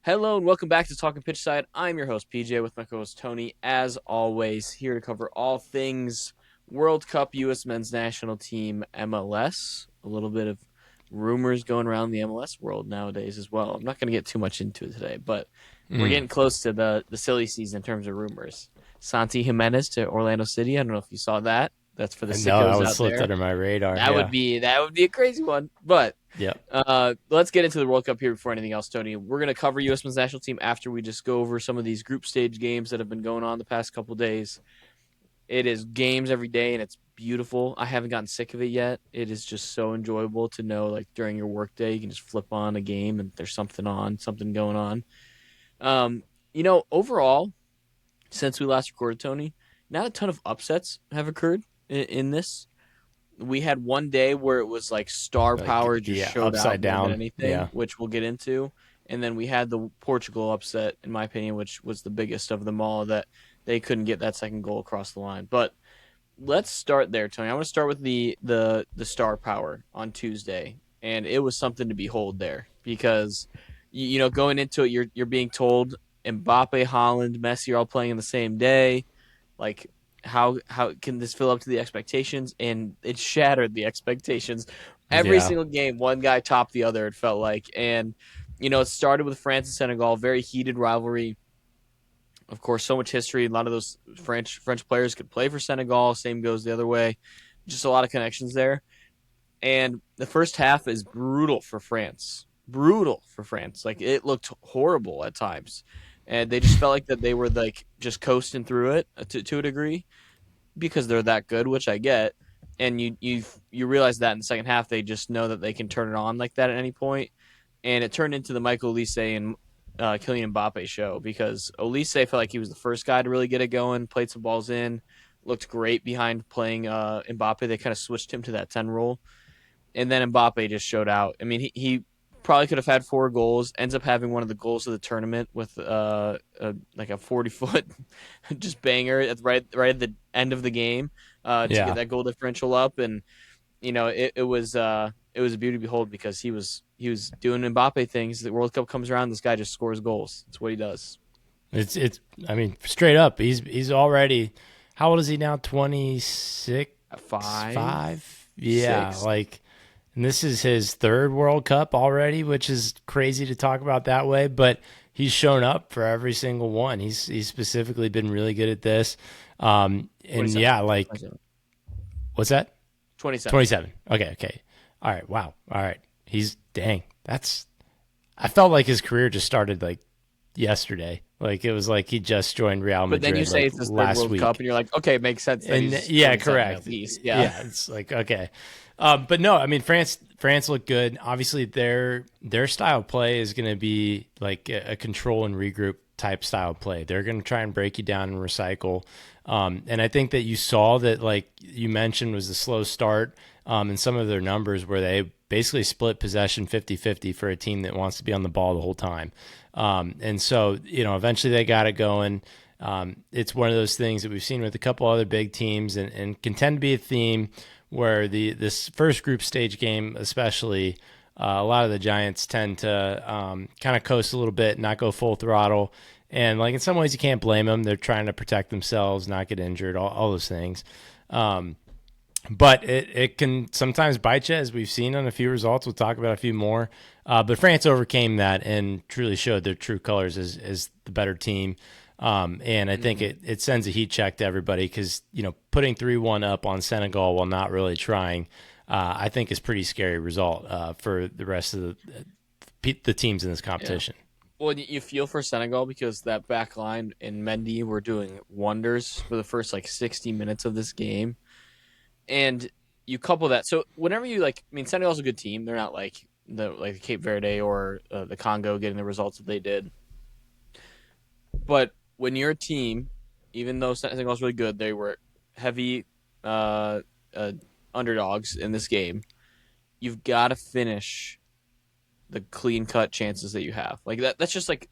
Hello and welcome back to Talkin Pitch Side. I'm your host PJ with my co-host Tony, as always, here to cover all things World Cup U.S. Men's National Team MLS. A little bit of rumors going around the MLS world nowadays as well. I'm not going to get too much into it today, but we're getting close to the silly season in terms of rumors. Santi Jimenez to Orlando City. I don't know if you saw that. That's for the I know that sickos was out slipped there. under my radar. That would Yeah. be a crazy one, but Yep. let's get into the World Cup here before anything else, Tony. We're going to cover U.S. Men's National Team after we just go over some of these group stage games that have been going on the past couple of days. It is games every day, and it's beautiful. I haven't gotten sick of it yet. It is just so enjoyable to know, like, during your workday, you can just flip on a game and there's something going on. Overall, since we last recorded, Tony, not a ton of upsets have occurred in this. We had one day where it was like star Like, power just yeah, showed out upside more than down. anything, Yeah. which we'll get into. And then we had the Portugal upset, in my opinion, which was the biggest of them all, that they couldn't get that second goal across the line. But let's start there, Tony. I want to start with the star power on Tuesday, and it was something to behold there because going into it, you're being told Mbappe, Holland, Messi are all playing in the same day. Like, how can this fill up to the expectations? And it shattered the expectations. Every Yeah. single game, one guy topped the other. It felt like, and it started with France and Senegal, very heated rivalry. Of course, so much history. A lot of those French players could play for Senegal. Same goes the other way. Just a lot of connections there. And the first half is brutal for France. Brutal for France. Like, it looked horrible at times, and they just felt like that they were like just coasting through it to a degree because they're that good, which I get. And you realize that in the second half they just know that they can turn it on like that at any point, and it turned into the Michael Olise and Kylian Mbappe show because Olise felt like he was the first guy to really get it going, played some balls in, looked great behind playing Mbappe. They kind of switched him to that 10 role, and then Mbappe just showed out. I mean, he probably could have had 4 goals. Ends up having one of the goals of the tournament with like a 40-foot just banger at right at the end of the game to get Yeah. that goal differential up, and it was a beauty to behold because he was doing Mbappe things. The World Cup comes around, this guy just scores goals. That's what he does. It's I mean, straight up, he's already, how old is he now? 26, At 5, 5? Yeah, 6. like, and this is his third World Cup already, which is crazy to talk about that way, but he's shown up for every single one. He's specifically been really good at this. And 27. yeah, like, 27. what's that? 27. 27. Okay, okay. All right, wow. All right. Dang. I felt like his career just started like yesterday. Like it was like he just joined Real But then you Madrid say like it's his third last World Cup, week. and you're like, okay, it makes sense that And he's yeah, 27 at correct. least. Yeah. Yeah, it's like okay. But no, I mean France looked good. Obviously their style of play is going to be like a control and regroup type style of play. They're going to try and break you down and recycle. And I think that you saw that, like you mentioned, was the slow start in some of their numbers where they basically split possession 50-50 for a team that wants to be on the ball the whole time. And so, eventually they got it going. It's one of those things that we've seen with a couple other big teams and can tend to be a theme where this first group stage game, especially, a lot of the Giants tend to kind of coast a little bit, not go full throttle. And like in some ways you can't blame them. They're trying to protect themselves, not get injured, all those things. But it can sometimes bite you, as we've seen on a few results. We'll talk about a few more. But France overcame that and truly showed their true colors as the better team. And I think Mm-hmm. it sends a heat check to everybody because, putting 3-1 up on Senegal while not really trying, I think is pretty scary result for the rest of the teams in this Yeah. competition. Well, you feel for Senegal because that back line and Mendy were doing wonders for the first like 60 minutes of this game. And you couple that. So whenever Senegal's a good team. They're not like Cape Verde or the Congo getting the results that they did. But when you're a team, even though Senegal's really good, they were heavy uh, uh, underdogs in this game. You've got to finish the clean cut chances that you have. Like that. That's just like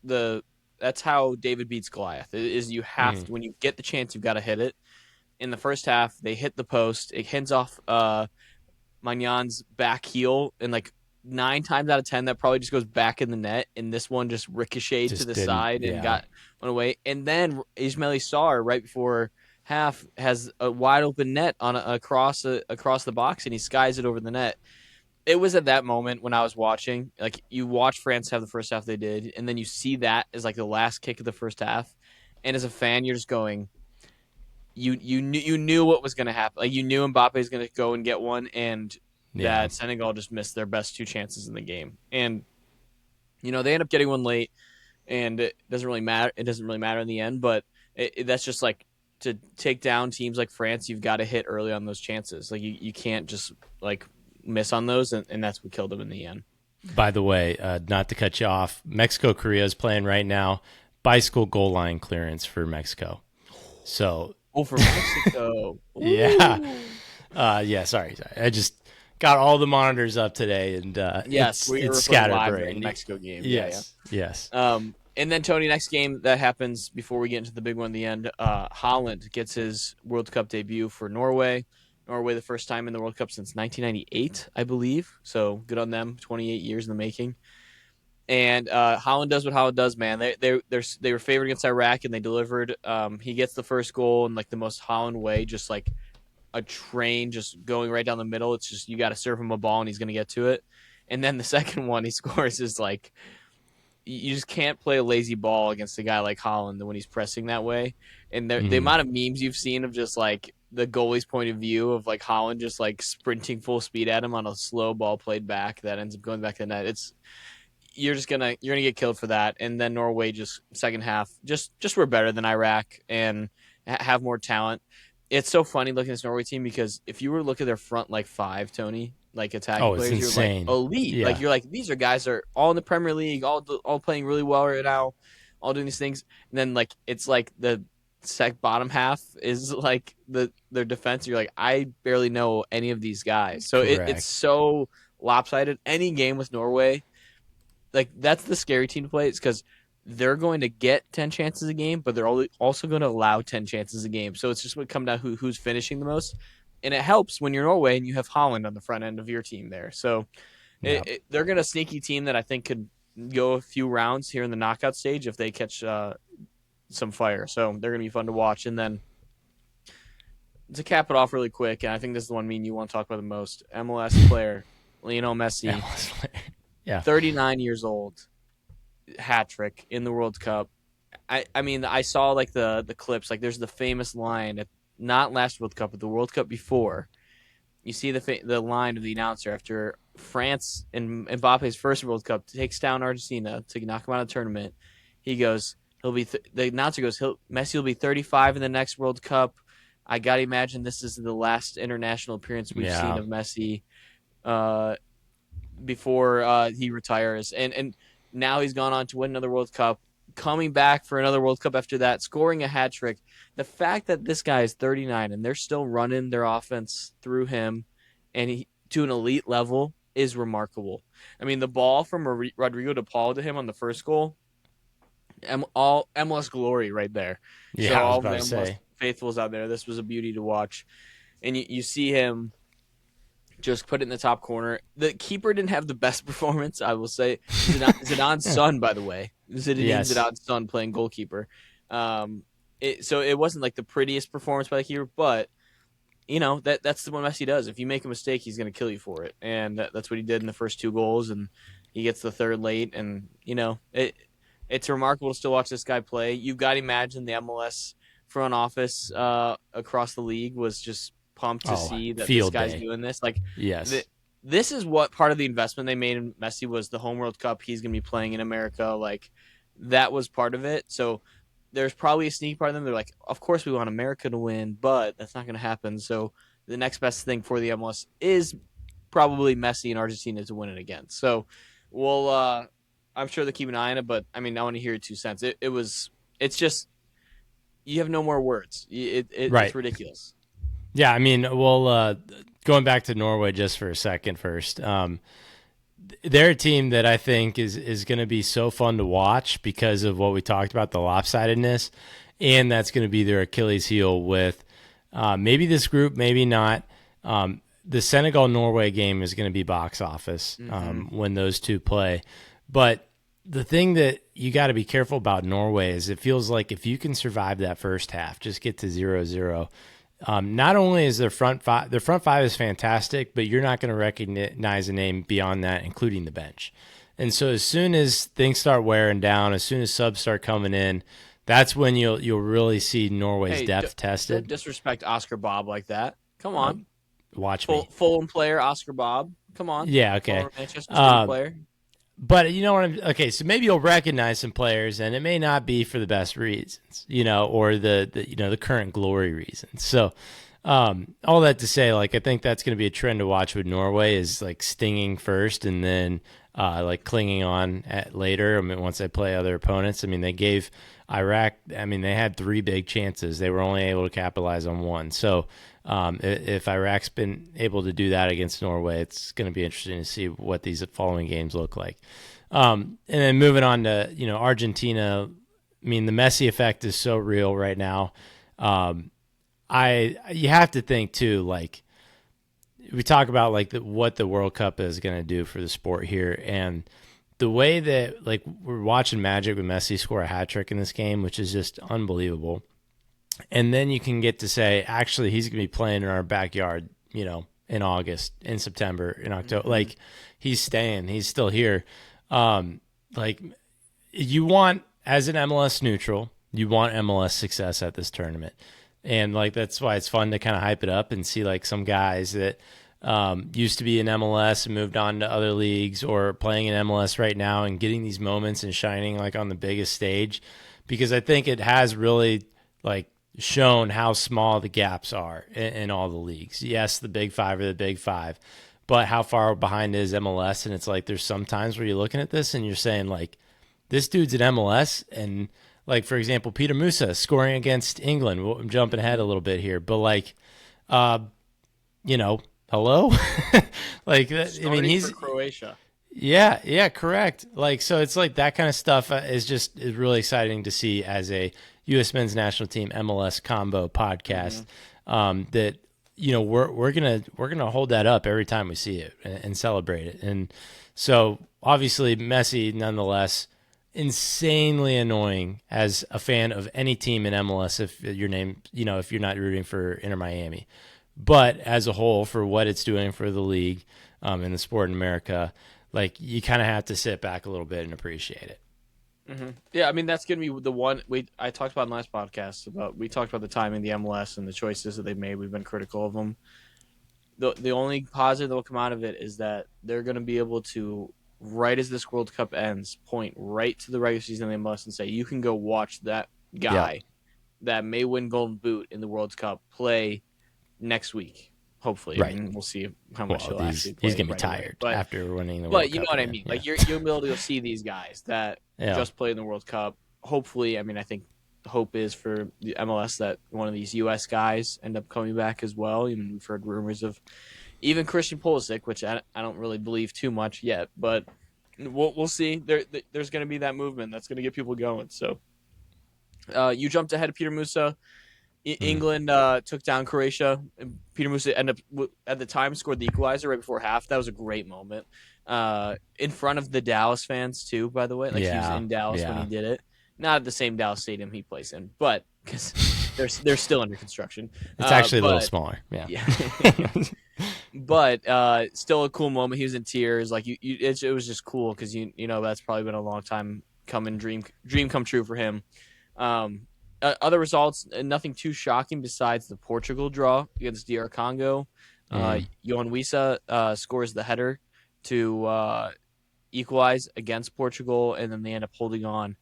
that's how David beats Goliath. Is you have Mm-hmm. to, when you get the chance, you've got to hit it. In the first half, they hit the post. It hands off Magnan's back heel and like 9 times out of 10 that probably just goes back in the net, and this one just ricocheted to Just the didn't. side and Yeah. went away. And then Ismaili Sarr right before half has a wide open net on across the box, and he skies it over the net. It was at that moment when I was watching, like you watch France have the first half they did, and then you see that as like the last kick of the first half, and as a fan, you're just going, you knew what was going to happen. Like you knew Mbappe was going to go and get one, and Yeah. that Senegal just missed their best two chances in the game. And they end up getting one late, and it doesn't really matter. It doesn't really matter in the end, but that's just like to take down teams like France, you've got to hit early on those chances. Like you can't just like miss on those, and that's what killed them in the end. By the way, not to cut you off, Mexico Korea is playing right now. Bicycle goal line clearance for Mexico. So Oh, for Mexico. yeah, Ooh. yeah. Sorry. I just got all the monitors up today, and Yes, we were it's recording live during the scatterbrained. Mexico game. Yeah, yeah. Yes, yes. And then Tony, next game that happens before we get into the big one in the end, Holland gets his World Cup debut for Norway. Norway, the first time in the World Cup since 1998, I believe. So good on them. 28 years in the making. And Holland does what Holland does, man. They were favored against Iraq and they delivered. He gets the first goal in like the most Holland way, just like a train just going right down the middle. It's just you got to serve him a ball and he's going to get to it. And then the second one he scores is like you just can't play a lazy ball against a guy like Holland when he's pressing that way. And the Mm-hmm. amount of memes you've seen of just like the goalie's point of view of like Holland just like sprinting full speed at him on a slow ball played back that ends up going back to the net. It's you're gonna get killed for that. And then Norway just second half just were better than Iraq and have more talent. It's so funny looking at this Norway team because if you were to look at their front like five, Tony, like attacking Oh, it's players, you're like insane. elite. Like Yeah, you're like these are guys that are all in the Premier League, all playing really well right now, all doing these things. And then like it's like the bottom half is like their defense. You're like I barely know any of these guys, so it's correct. so lopsided. Any game with Norway, like that's the scary team to play. It's because they're going to get 10 chances a game, but they're also going to allow 10 chances a game. So it's just what come down who's finishing the most. And it helps when you're Norway and you have Holland on the front end of your team there. So Yeah. they're going to sneaky team that I think could go a few rounds here in the knockout stage if they catch some fire. So they're going to be fun to watch. And then to cap it off really quick, and I think this is the one me and you want to talk about the most, MLS player Lionel Messi, Yeah. 39 years old, hat trick in the World Cup. I mean, I saw like the clips. Like, there's the famous line at not last World Cup, but the World Cup before. You see the line of the announcer after France and Mbappe's first World Cup takes down Argentina to knock him out of the tournament. He goes, the announcer goes, Messi will be 35 in the next World Cup. I gotta imagine this is the last international appearance we've seen Yeah. of Messi. Uh, before he retires, and now he's gone on to win another World Cup, coming back for another World Cup after that, scoring a hat trick. The fact that this guy is 39 and they're still running their offense through him, and to an elite level is remarkable. I mean, the ball from Rodrigo de Paul to him on the first goal, all MLS glory right there. So Yeah, I was all of about the to MLS say. faithfuls out there, this was a beauty to watch, and you see him just put it in the top corner. The keeper didn't have the best performance, I will say. Zidane's son, by the way, Zinedine Yes. Zidane's son playing goalkeeper. So it wasn't like the prettiest performance by the keeper, but that's what Messi does. If you make a mistake, he's going to kill you for it, and that's what he did in the first two goals, and he gets the third late, and it's remarkable to still watch this guy play. You've got to imagine the MLS front office across the league was just pumped to Oh, see that this field guy's day. doing this. Like, Yes. this is what part of the investment they made in Messi was the home World Cup. He's going to be playing in America. Like, that was part of it. So there's probably a sneaky part of them. They're like, of course we want America to win, but that's not going to happen. So the next best thing for the MLS is probably Messi and Argentina to win it again. So we'll, I'm sure they'll keep an eye on it, but I mean, I want to hear your 2 cents. It's just, you have no more words. It's Right. ridiculous. Yeah, I mean, well, going back to Norway just for a second first. They're a team that I think is going to be so fun to watch because of what we talked about, the lopsidedness, and that's going to be their Achilles heel with maybe this group, maybe not. the Senegal Norway game is going to be box office Mm-hmm. when those two play. But the thing that you got to be careful about Norway is it feels like if you can survive that first half, just get to 0-0. Not only is their front five is fantastic, but you're not going to recognize a name beyond that, including the bench. And so as soon as things start wearing down, as soon as subs start coming in, that's when you'll really see Norway's Hey, depth don't tested. disrespect Oscar Bob like that. Come Uh, on, Watch me. Fulham player Oscar Bob. Come on, Yeah, okay. former Manchester City Um, player. but you know what I'm okay, so maybe you'll recognize some players and it may not be for the best reasons, or the current glory reasons. So all that to say, like I think that's going to be a trend to watch with Norway is like stinging first and then like clinging on at later. I mean, once they play other opponents. I mean, they gave Iraq. I mean, they had three big chances. They were only able to capitalize on one. So if Iraq's been able to do that against Norway, it's going to be interesting to see what these following games look like. And then moving on to Argentina. I mean, the Messi effect is so real right now. You have to think too, like we talk about like what the World Cup is going to do for the sport here, and the way that like we're watching Magic with Messi score a hat trick in this game, which is just unbelievable. And then you can get to say, actually, he's going to be playing in our backyard, in August, in September, in October. Mm-hmm. Like he's staying, he's still here. Like you want as an MLS neutral, you want MLS success at this tournament. And like that's why it's fun to kind of hype it up and see like some guys that used to be in MLS and moved on to other leagues or playing in MLS right now and getting these moments and shining like on the biggest stage, because I think it has really like shown how small the gaps are in all the leagues. Yes, the big five are the big five, but how far behind is MLS? And it's like there's some times where you're looking at this and you're saying like this dude's in MLS and like for example Peter Musa scoring against England. I'm jumping ahead a little bit here, but like uh, hello, like I mean Starting for he's Croatia. yeah, correct. Like so it's like that kind of stuff is really exciting to see as a U.S. men's national team MLS combo podcast. Mm-hmm. That we're gonna hold that up every time we see it and celebrate it. And so obviously Messi, nonetheless, insanely annoying as a fan of any team in MLS if if you're not rooting for Inter Miami, but as a whole for what it's doing for the league and the sport in America, like you kind of have to sit back a little bit and appreciate it. Mm-hmm. Yeah, I mean that's gonna be the one I talked about in the last podcast about. We talked about the timing, the MLS, and the choices that they've made. We've been critical of them. The only positive that will come out of it is that they're gonna be able to, right as this World Cup ends, point right to the regular season of the MLS and say you can go watch that Yeah, guy that may win Golden Boot in the World Cup play next week. Hopefully, I right. mean we'll see how much Well, he'll actually he's play gonna be right away, tired but after winning the World But you know Cup what I again. mean. Yeah, Like you'll be able to go see these guys that yeah, just played in the World Cup. Hopefully, I mean, I think the hope is for the MLS that one of these U.S. guys end up coming back as well. I mean, we've heard rumors of even Christian Pulisic, which I don't really believe too much yet, but we'll see. There's going to be that movement that's going to get people going. So you jumped ahead of Peter Musa. mm, England took down Croatia. And Peter Musa ended up at the time scored the equalizer right before half. That was a great moment. In front of the Dallas fans too, by the way. Like he was yeah, in Dallas when he yeah. did it. Not at the same Dallas stadium he plays in, but because they're still under construction. It's actually a little But smaller. Yeah, yeah, but still a cool moment. He was in tears. Like it was just cool because that's probably been a long time coming, dream come true for him. Um, Other results, nothing too shocking besides the Portugal draw against DR Congo. mm, Johan Wissa scores the header to equalize against Portugal, and then they end up holding on.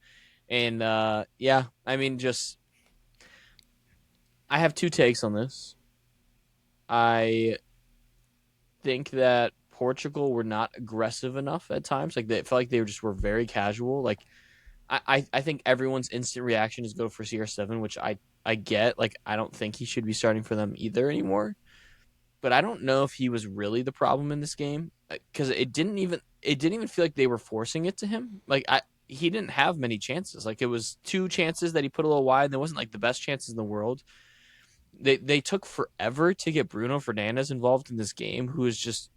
And yeah, I mean, just I have two takes on this. I think that Portugal were not aggressive enough at times. Like they felt like were very casual. Like I think everyone's instant reaction is go for CR7, which I get. Like I don't think he should be starting for them either anymore. But I don't know if he was really the problem in this game because it didn't even feel like they were forcing it to him. Like he didn't have many chances. Like it was two chances that he put a little wide, and there wasn't like the best chances in the world. they took forever to get Bruno Fernandes involved in this game, who is just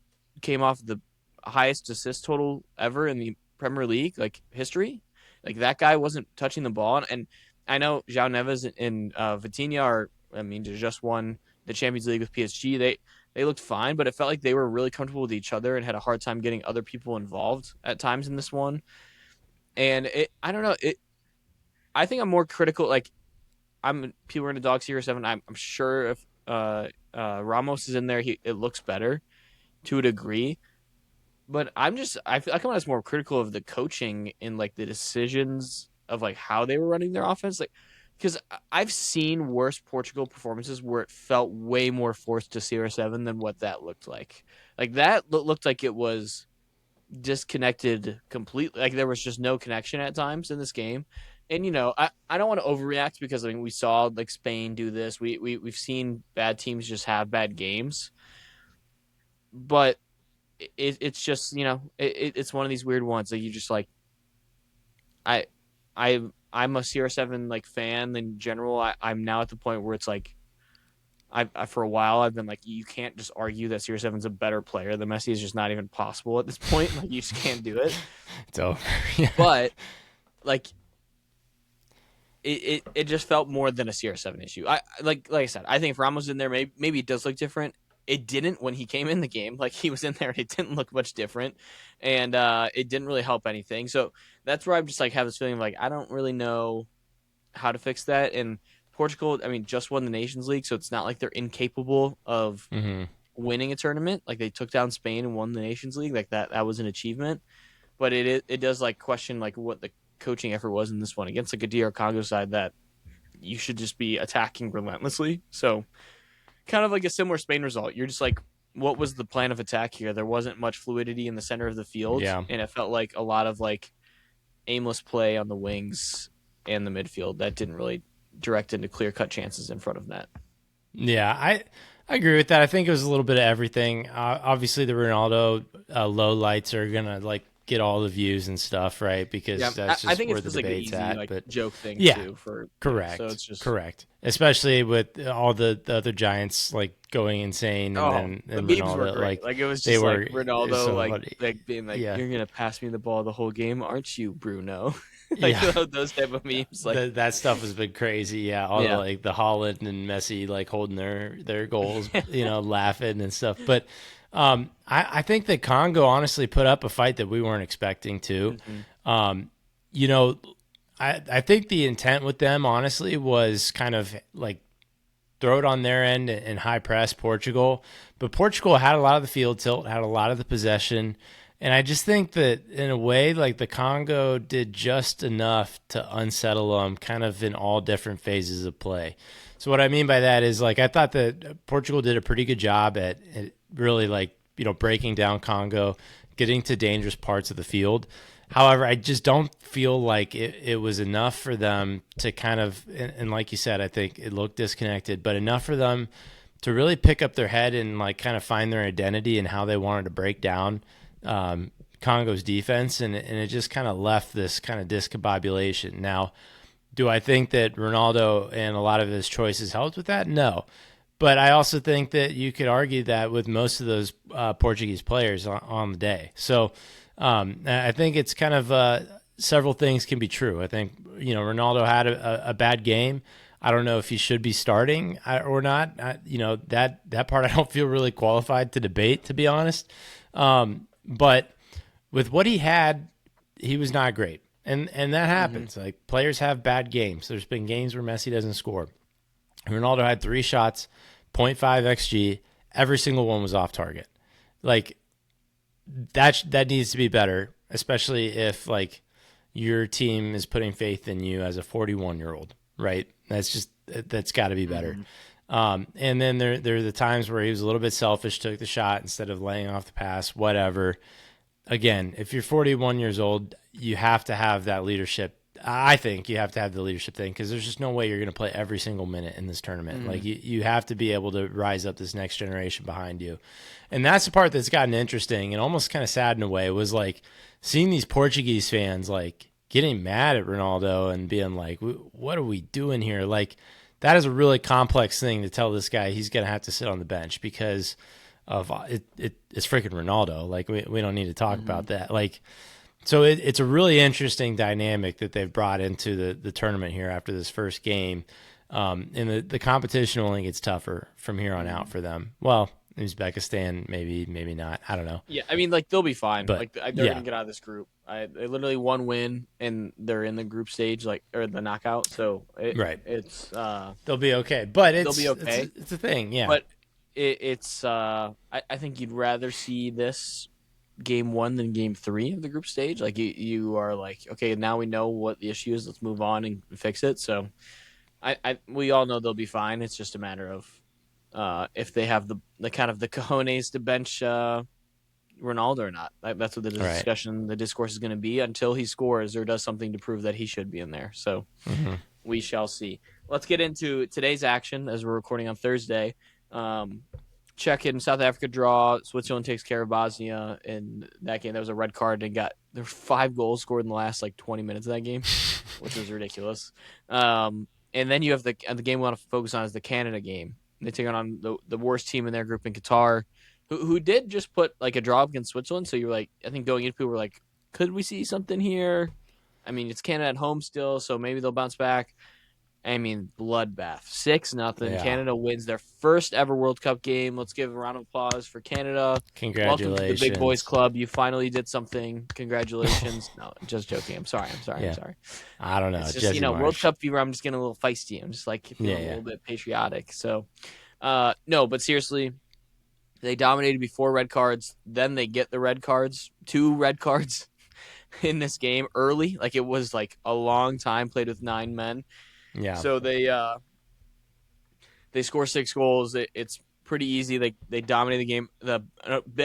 came off the highest assist total ever in the Premier League like history. Like that guy wasn't touching the ball, and I know João Neves and Vitinha are. I mean, they just won the Champions League with PSG. They looked fine, but it felt like they were really comfortable with each other and had a hard time getting other people involved at times in this one. And I don't know. I think I'm more critical. Like people are in a dog CR7. I'm sure if Ramos is in there, it looks better to a degree. But I feel like I'm just more critical of the coaching and like the decisions of like how they were running their offense. Like, because I've seen worse Portugal performances where it felt way more forced to CR7 than what that looked like. Like that looked like it was disconnected completely. Like there was just no connection at times in this game. And I don't want to overreact because I mean we saw like Spain do this. We've seen bad teams just have bad games, but it's just it's one of these weird ones that you just like I I'm a CR7 like fan in general. I'm now at the point where it's like I for a while I've been like you can't just argue that CR7's a better player than Messi is just not even possible at this point. Like you just can't do it. It's over. Yeah. But like it just felt more than a CR7 issue. I like I said, I think if Ramos was in there, maybe it does look different. It didn't when he came in the game. Like he was in there, it didn't look much different, and it didn't really help anything. So that's where I'm just like have this feeling of, like I don't really know how to fix that. And Portugal, I mean, just won the Nations League, so it's not like they're incapable of Mm-hmm. winning a tournament. Like they took down Spain and won the Nations League. Like that was an achievement. But it does like question like what the coaching effort was in this one against like a DR Congo side that you should just be attacking relentlessly. So kind of like a similar Spain result. You're just like, what was the plan of attack here? There wasn't much fluidity in the center of the field, Yeah. and it felt like a lot of like aimless play on the wings and the midfield that didn't really direct into clear cut chances in front of net. Yeah, I agree with that. I think it was a little bit of everything. Obviously, the Ronaldo low lights are gonna like get all the views and stuff, right? Yeah, Because that's I just think it's where the just like an debate's easy at. like But joke thing yeah, too for so correct, it's just correct. Especially with all the other giants like going insane, and oh then the and memes were Ronaldo great. like Like it was they just like were Ronaldo so like funny. being like Yeah, you're gonna pass me the ball the whole game, aren't you, Bruno? Like yeah. those type of memes. Like That stuff has been crazy. Yeah, all the yeah. like the Holland and Messi like holding their goals, laughing and stuff. But I think that Congo honestly put up a fight that we weren't expecting to. hmm Um, you know, I think the intent with them honestly was kind of like throw it on their end and high press Portugal. But Portugal had a lot of the field tilt, had a lot of the possession. And I just think that in a way, like the Congo did just enough to unsettle them kind of in all different phases of play. So what I mean by that is like I thought that Portugal did a pretty good job at really like, breaking down Congo, getting to dangerous parts of the field. However, I just don't feel like it was enough for them to kind of, and like you said, I think it looked disconnected, but enough for them to really pick up their head and like kind of find their identity and how they wanted to break down Congo's defense. And it just kind of left this kind of discombobulation. Now, do I think that Ronaldo and a lot of his choices helped with that? No. But I also think that you could argue that with most of those Portuguese players on the day. So I think it's kind of several things can be true. I think Ronaldo had a bad game. I don't know if he should be starting or not. That part I don't feel really qualified to debate, to be honest. But with what he had, he was not great, and that hmm happens. Like players have bad games. There's been games where Messi doesn't score. Ronaldo had 3 shots, zero point 0.5 xG. Every single one was off target. Like that needs to be better, especially if like your team is putting faith in you as a 41-year-old, right? That's got to be better. hmm And then there are the times where he was a little bit selfish, took the shot instead of laying off the pass, whatever. Again, if you're 41 years old, you have to have that leadership. I think you have to have the leadership thing because there's just no way you're going to play every single minute in this tournament. hmm Like you have to be able to rise up this next generation behind you. And that's the part that's gotten interesting and almost kind of sad in a way was like seeing these Portuguese fans like getting mad at Ronaldo and being like, what are we doing here? Like that is a really complex thing to tell this guy he's going to have to sit on the bench because of it's freaking Ronaldo. Like we don't need to talk about that. Like so it's a really interesting dynamic that they've brought into the tournament here after this first game. And the competition only gets tougher from here on out for them. Well, Uzbekistan, maybe not. I don't know. Yeah, I mean, like they'll be fine. But Like they're yeah, gonna get out of this group. They literally one win and they're in the group stage, like or the knockout. So right. it's They'll be okay. But they'll be okay. it's a thing. Yeah. But it's I think you'd rather see this game one than game three of the group stage. Like you are like, okay, now we know what the issue is. Let's move on and fix it. So we all know they'll be fine. It's just a matter of if they have the kind of the cojones to bench Ronaldo or not. That's what the Right. discussion, the discourse is going to be until he scores or does something to prove that he should be in there. So Mm-hmm. we shall see. Let's get into today's action as we're recording on Thursday. Czech and South Africa draw. Switzerland takes care of Bosnia in that game. That was a red card and there were 5 goals scored in the last like 20 minutes of that game, which was ridiculous. And then you have the game we want to focus on is the Canada game. They take on the worst team in their group in Qatar, who did just put like a draw against Switzerland. So you're like, I think going into people were like, could we see something here? I mean, it's Canada at home still, so maybe they'll bounce back. I mean, bloodbath, 6-0. Yeah. Canada wins their first ever World Cup game. Let's give a round of applause for Canada. Welcome to the big boys Congratulations. club. You finally did something. Congratulations. No, just joking. I'm sorry. Yeah. I'm sorry. I don't know. It's just Jesse World Marsh. Cup fever. I'm just getting a little feisty. I'm just like feeling a little bit patriotic. So, no, but seriously, they dominated before red cards. Then they get the red cards, 2 red cards in this game early. Like it was like a long time played with 9 men. Yeah. So they score 6 goals. It's pretty easy. They dominate the game.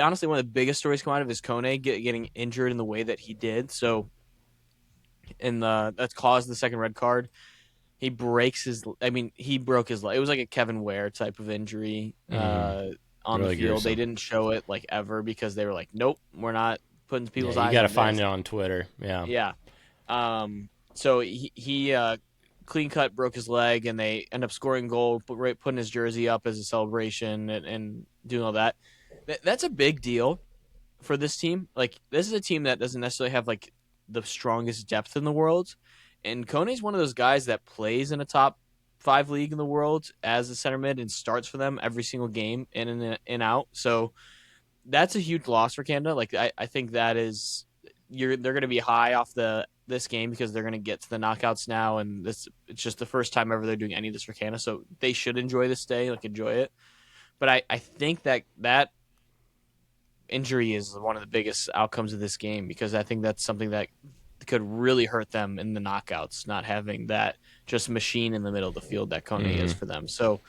Honestly, one of the biggest stories come out of is Kone getting injured in the way that he did. So, that's caused the second red card. He breaks his. I mean, he broke his leg. It was like a Kevin Ware type of injury on Really the field. gruesome. They didn't show it like ever because they were like, nope, we're not putting people's Yeah, you eyes got to on find this. it on Twitter. Yeah. Yeah. So he clean cut broke his leg, and they end up scoring goal, putting his jersey up as a celebration and doing all that. That's a big deal for this team. Like this is a team that doesn't necessarily have like the strongest depth in the world, and Kone's one of those guys that plays in a top 5 league in the world as a center mid and starts for them every single game in and out. So that's a huge loss for Canada. Like I think that is they're going to be high off this game because they're going to get to the knockouts now, and it's just the first time ever they're doing any of this for Canada, so they should enjoy this day, like enjoy it. But I think that injury is one of the biggest outcomes of this game because I think that's something that could really hurt them in the knockouts, not having that just machine in the middle of the field that Kone is for them. So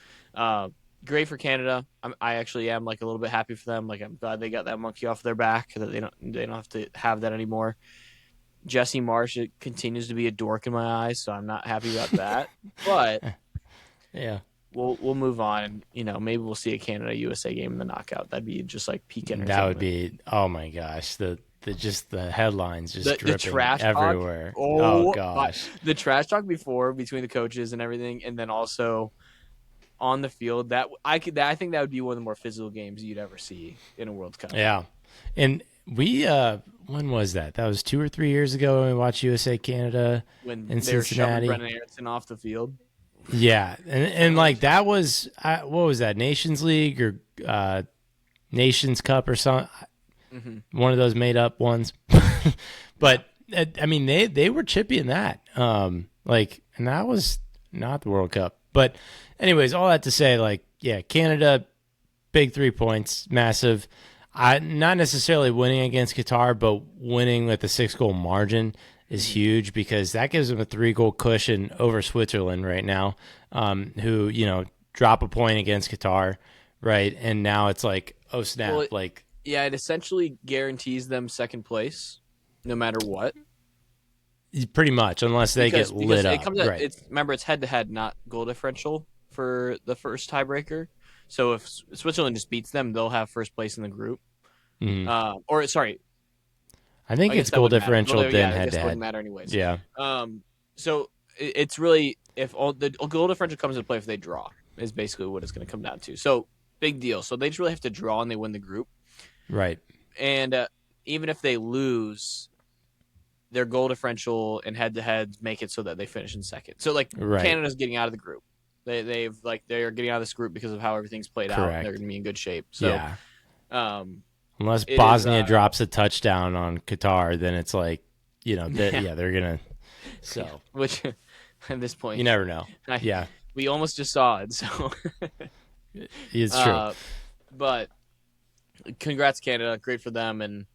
great for Canada. I actually am like a little bit happy for them. Like I'm glad they got that monkey off their back, that they don't have to have that anymore. Jesse Marsh continues to be a dork in my eyes, so I'm not happy about that. But Yeah. we'll move on, and maybe we'll see a Canada USA game in the knockout. That'd be just like peak That would entertainment. be, oh my gosh, the headlines just The dripping trash talk. everywhere. Oh Oh, gosh. the trash talk before between the coaches and everything, and then also on the field. I think that would be one of the more physical games you'd ever see in a World Cup. Yeah. And we when was that? That was 2 or 3 years ago when we watched USA Canada When in they were shoving Cincinnati. Brennan Aronson off the field. Yeah. And like that was what was that? Nations League or Nations Cup or something? One of those made up ones. But I mean they were chippy in that. And that was not the World Cup. But anyways, all that to say, like, yeah, Canada, big 3 points, massive. Not necessarily winning against Qatar, but winning with a 6-goal margin is huge because that gives them a 3-goal cushion over Switzerland right now, who drop a point against Qatar, right? And now it's like, oh snap, Well, like yeah, it essentially guarantees them second place, no matter what. pretty much, unless they get lit it up, comes out, right? remember it's head to head, not goal differential for the first tiebreaker. So if Switzerland just beats them, they'll have first place in the group. Or sorry, I think I guess it's that goal wouldn't matter. differential Well, then I head guess to it wouldn't head. matter anyways. Yeah, So it's really if all the goal differential comes into play if they draw is basically what it's going to come down to. So big deal. So they just really have to draw and they win the group. Right. And even if they lose, their goal differential and head to heads make it so that they finish in second. So like Right. Canada's getting out of the group. They're getting out of this group because of how everything's played out. They're Correct. going to be in good shape. So Yeah. um, Unless it is Bosnia drops a touchdown on Qatar, then it's like, yeah, yeah, they're gonna. So which at this you point never know. I Yeah, we almost just saw it. So it's true. uh, but congrats Canada, great for them, and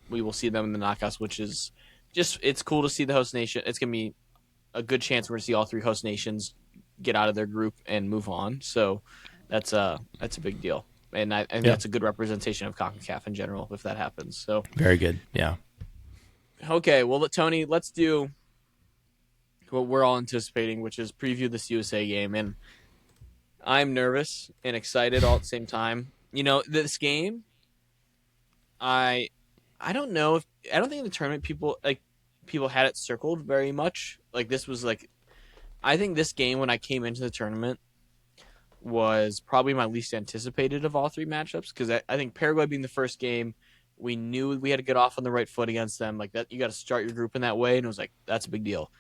we will see them in the knockouts, which is just it's cool to see the host nation. It's gonna be a good chance we're gonna see all three host nations get out of their group and move on. So that's a big deal, and I think Yeah, that's a good representation of CONCACAF in general if that happens. So very good. Yeah. okay, well Tony, let's do what we're all anticipating, which is preview this USA game, and I'm nervous and excited all at the same time. You know, this game, I I don't know if I don't think in the tournament people had it circled very much. Like this was like I think this game when I came into the tournament was probably my least anticipated of all three matchups because I think Paraguay being the first game, we knew we had to get off on the right foot against them. Like that, you got to start your group in that way, and it was like that's a big deal.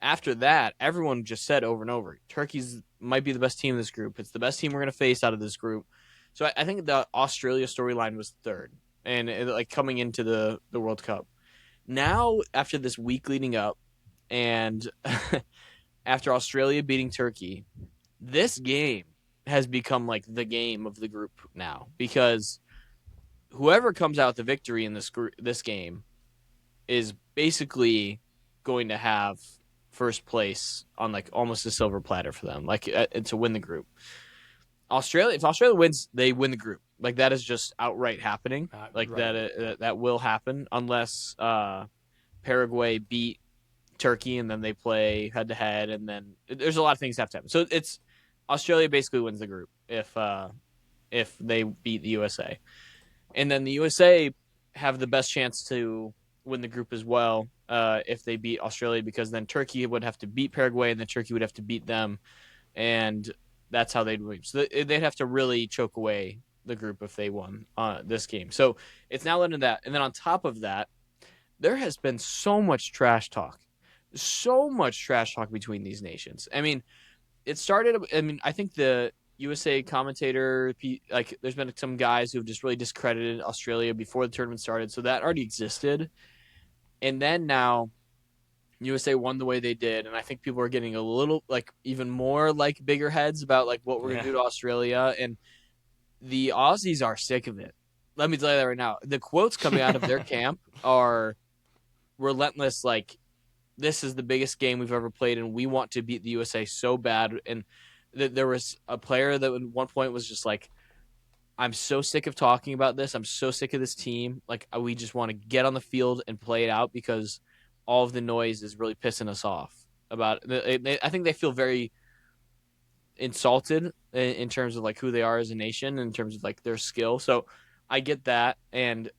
After that, everyone just said over and over, Turkey's might be the best team in this group. It's the best team we're going to face out of this group. So I think the Australia storyline was third, and like coming into the World Cup. Now after this week leading up, and after Australia beating Turkey, this game has become like the game of the group now because whoever comes out the victory in this game is basically going to have first place on like almost a silver platter for them, like to win the group. If Australia wins, they win the group. Like that is just outright happening. Like Right. that will happen unless Paraguay beat Turkey and then they play head to head, and then there's a lot of things that have to happen. So it's Australia basically wins the group if they beat the USA, and then the USA have the best chance to win the group as well if they beat Australia, because then Turkey would have to beat Paraguay and then Turkey would have to beat them, and that's how they'd win. So they'd have to really choke away the group if they won this game. So it's now led to that, and then on top of that, there has been so much trash talk between these nations. I mean, it started. I mean, I think the USA commentator, like, there's been some guys who have just really discredited Australia before the tournament started, so that already existed. And then now USA won the way they did, and I think people are getting a little like even more like bigger heads about like what we're gonna Yeah. do to Australia, and the Aussies are sick of it. Let me tell you that right now. The quotes coming out of their camp are relentless. Like, this is the biggest game we've ever played, and we want to beat the USA so bad. And there was a player that at one point was just like, I'm so sick of talking about this. I'm so sick of this team. Like, we just want to get on the field and play it out because all of the noise is really pissing us off about it. I think they feel very insulted in terms of like who they are as a nation, in terms of like their skill. So I get that, and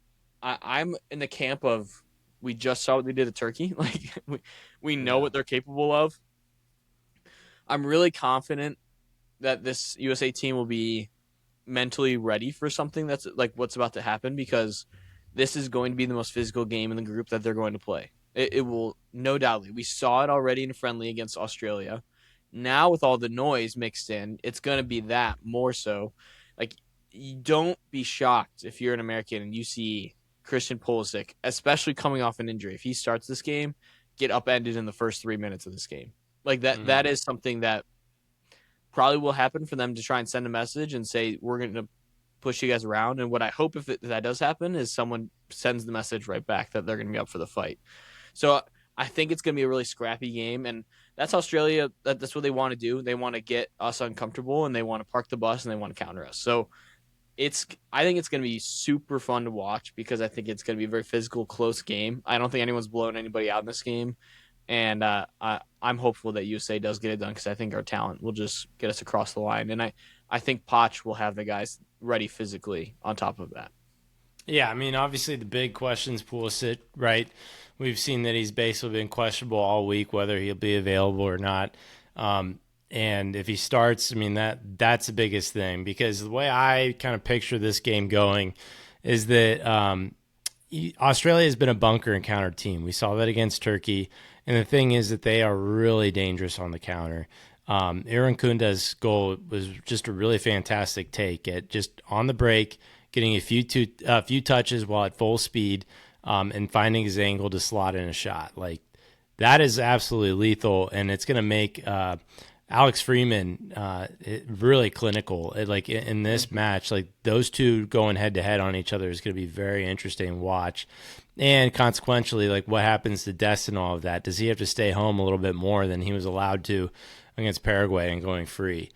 I'm in the camp of we just saw what they did to Turkey. Like we know Yeah. what they're capable of. I'm really confident that this USA team will be mentally ready for something that's like what's about to happen, because this is going to be the most physical game in the group that they're going to play. It will, no doubtly. We saw it already in a friendly against Australia. Now with all the noise mixed in, it's going to be that more so. Like, you don't be shocked if you're an American and you see Christian Pulisic, especially coming off an injury. If he starts this game, get upended in the first 3 minutes of this game. Like that. Mm-hmm. That is something that probably will happen for them to try and send a message and say we're going to push you guys around. And what I hope if that does happen is someone sends the message right back that they're going to be up for the fight. So I think it's going to be a really scrappy game, and that's Australia. That's what they want to do. They want to get us uncomfortable, and they want to park the bus, and they want to counter us. So I think it's going to be super fun to watch, because I think it's going to be a very physical, close game. I don't think anyone's blowing anybody out in this game, and I'm hopeful that USA does get it done, because I think our talent will just get us across the line, and I think Poch will have the guys ready physically on top of that. Yeah, I mean, obviously the big question's Pulisic, right? We've seen that he's basically been questionable all week, whether he'll be available or not. Um, and if he starts, I mean that's the biggest thing because the way I kind of picture this game going is that Australia has been a bunker and counter team. We saw that against Turkey, and the thing is that they are really dangerous on the counter. Aaron Kunda's goal was just a really fantastic take at just on the break, getting a few touches while at full speed, and finding his angle to slot in a shot. Like that is absolutely lethal, and it's going to make Alex Freeman really clinical. Like in this Mm-hmm. match, like those two going head to head on each other is going to be very interesting to watch. And consequentially, like what happens to Dest and all of that? Does he have to stay home a little bit more than he was allowed to against Paraguay and going free?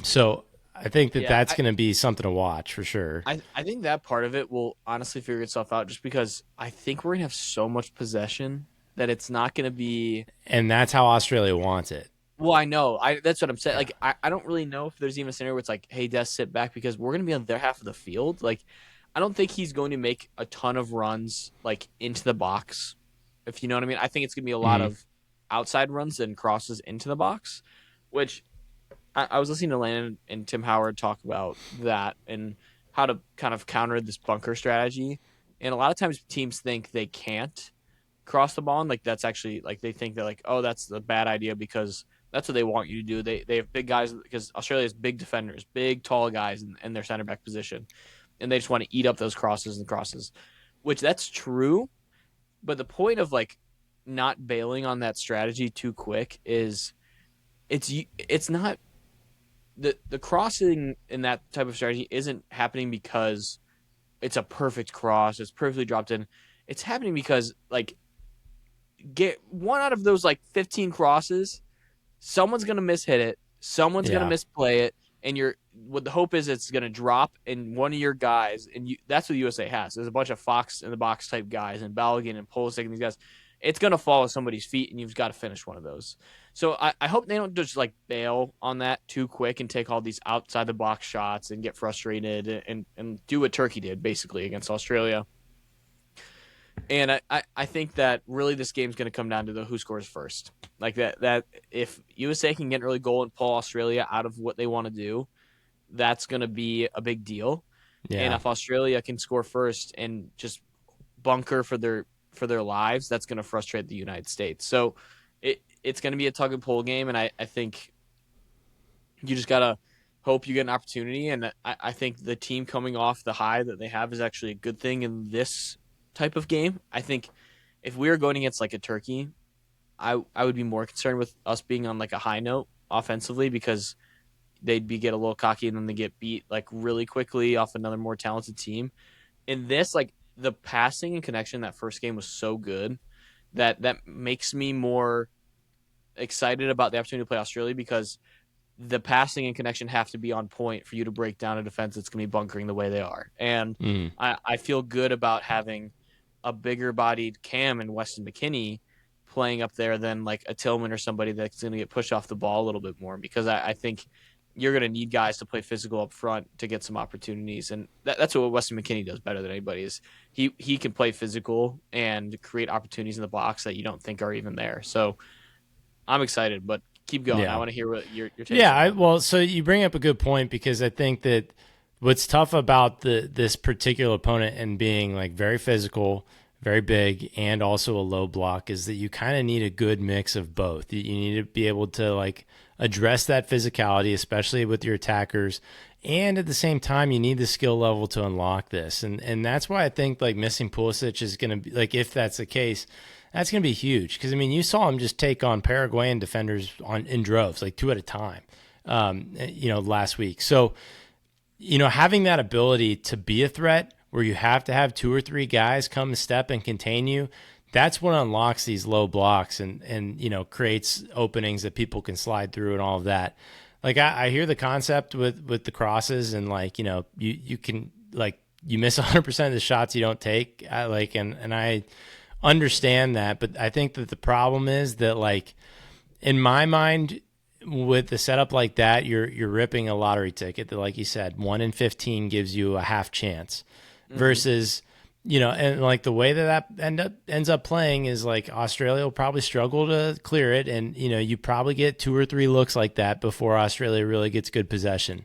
So I think that Yeah, that's going to be something to watch for sure. I think that part of it will honestly figure itself out just because I think we're gonna have so much possession that it's not gonna be. And that's how Australia wants it. Well, I know. That's what I'm saying. Yeah. Like, I don't really know if there's even a scenario where it's like, hey, Des, sit back because we're gonna be on their half of the field. Like, I don't think he's going to make a ton of runs like into the box, if you know what I mean. I think it's gonna be a lot Mm-hmm. of outside runs and crosses into the box, which I was listening to Landon and Tim Howard talk about that and how to kind of counter this bunker strategy. And a lot of times teams think they can't cross the ball, and like that's actually like they think that like, oh, that's a bad idea because that's what they want you to do. They have big guys because Australia has big defenders, big tall guys in their center back position, and they just want to eat up those crosses and crosses, which that's true. But the point of like not bailing on that strategy too quick is it's not the crossing in that type of strategy isn't happening because it's a perfect cross, it's perfectly dropped in. It's happening because like get one out of those like 15 crosses, someone's gonna mishit it, someone's gonna Yeah. misplay it, and you're what the hope is it's gonna drop and one of your guys, and you that's what the USA has. There's a bunch of Fox in the box type guys and Balogun and Pulisic and these guys. It's gonna fall at somebody's feet, and you've got to finish one of those. So I hope they don't just like bail on that too quick and take all these outside the box shots and get frustrated and do what Turkey did basically against Australia. And I think that really this game's going to come down to the who scores first. Like that if USA can get an early goal and pull Australia out of what they want to do, that's going to be a big deal. And Yeah. if Australia can score first and just bunker for their lives, that's going to frustrate the United States. So it's going to be a tug and pull game, and I think you just gotta hope you get an opportunity. And I think the team coming off the high that they have is actually a good thing in this type of game. I think if we were going against like a Turkey, I would be more concerned with us being on like a high note offensively because they'd be get a little cocky and then they get beat like really quickly off another more talented team. In this, like the passing and connection that first game was so good that makes me more excited about the opportunity to play Australia because the passing and connection have to be on point for you to break down a defense that's going to be bunkering the way they are. And Mm. I feel good about having a bigger bodied Cam and Weston McKinney playing up there than like a Tillman or somebody that's going to get pushed off the ball a little bit more because I think you're going to need guys to play physical up front to get some opportunities. And that's what Weston McKinney does better than anybody is he can play physical and create opportunities in the box that you don't think are even there. So I'm excited, but keep going. I Yeah. want to hear what your takes Yeah, are on that. well, so you bring up a good point because I think that what's tough about this particular opponent and being like very physical, very big, and also a low block is that you kind of need a good mix of both. You need to be able to like address that physicality, especially with your attackers, and at the same time, you need the skill level to unlock this, and that's why I think like missing Pulisic is going to be like if that's the case, that's going to be huge because I mean you saw him just take on Paraguayan defenders on in droves, like two at a time, last week. So having that ability to be a threat where you have to have two or three guys come step and contain you, that's what unlocks these low blocks and creates openings that people can slide through and all of that. Like I hear the concept with the crosses and like you can like you miss 100% of the shots you don't take. And I understand that, but I think that the problem is that like in my mind with the setup like that, you're ripping a lottery ticket that, like you said, 1 in 15 gives you a half chance. Hmm. versus, and like the way ends up playing is like Australia will probably struggle to clear it, and you probably get 2 or 3 looks like that before Australia really gets good possession.